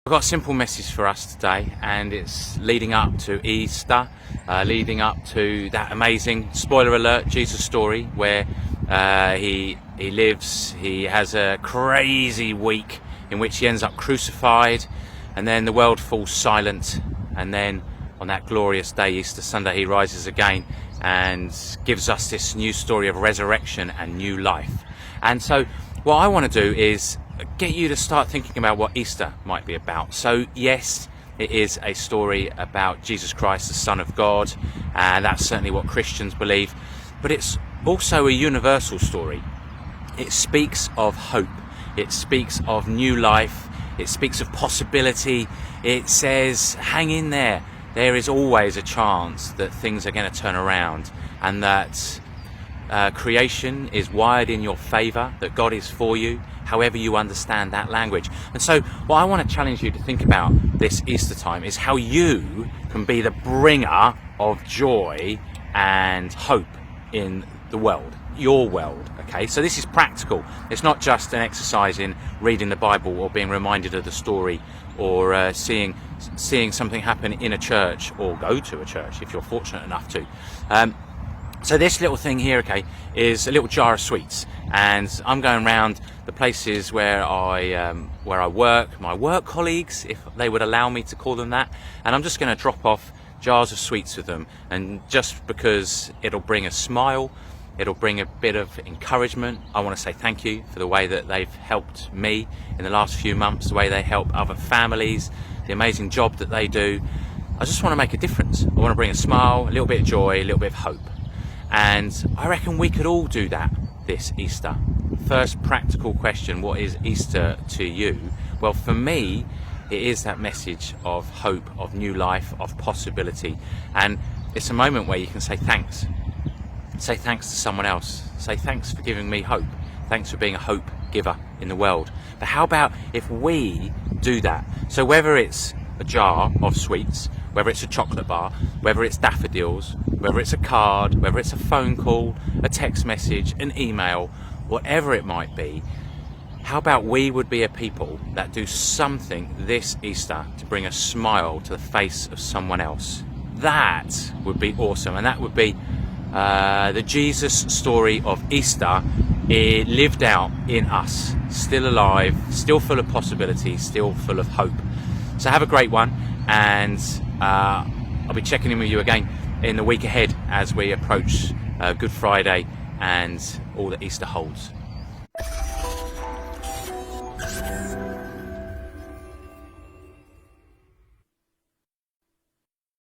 I've got a simple message for us today, and it's leading up to Easter, leading up to that amazing, spoiler alert, Jesus story where he lives, he has a crazy week in which he ends up crucified, and then the world falls silent, and then on that glorious day, Easter Sunday, he rises again and gives us this new story of resurrection and new life. And so what I want to do is get you to start thinking about what Easter might be about. So yes, it is a story about Jesus Christ, the Son of God, and that's certainly what Christians believe, but it's also a universal story. It speaks of hope, it speaks of new life, it speaks of possibility. It says, hang in there, there is always a chance that things are going to turn around, and that creation is wired in your favour, that God is for you, however you understand that language. And so what I want to challenge you to think about this Easter time is how you can be the bringer of joy and hope in the world, your world. Okay, so this is practical. It's not just an exercise in reading the Bible or being reminded of the story, or seeing something happen in a church, or go to a church if you're fortunate enough to. So this little thing here, okay, is a little jar of sweets, and I'm going around the places where I work, my work colleagues, if they would allow me to call them that, and I'm just going to drop off jars of sweets with them, and just because it'll bring a smile, it'll bring a bit of encouragement. I want to say thank you for the way that they've helped me in the last few months, the way they help other families, the amazing job that they do. I just want to make a difference. I want to bring a smile, a little bit of joy, a little bit of hope. And I reckon we could all do that this Easter. First practical question, what is Easter to you? Well, for me, it is that message of hope, of new life, of possibility. And it's a moment where you can say thanks. Say thanks to someone else. Say thanks for giving me hope. Thanks for being a hope giver in the world. But how about if we do that? So whether it's a jar of sweets, whether it's a chocolate bar, whether it's daffodils, whether it's a card, whether it's a phone call, a text message, an email, whatever it might be, how about we would be a people that do something this Easter to bring a smile to the face of someone else? That would be awesome, and that would be the Jesus story of Easter, it lived out in us, still alive, still full of possibility, still full of hope. So have a great one, and I'll be checking in with you again in the week ahead as we approach Good Friday and all that Easter holds.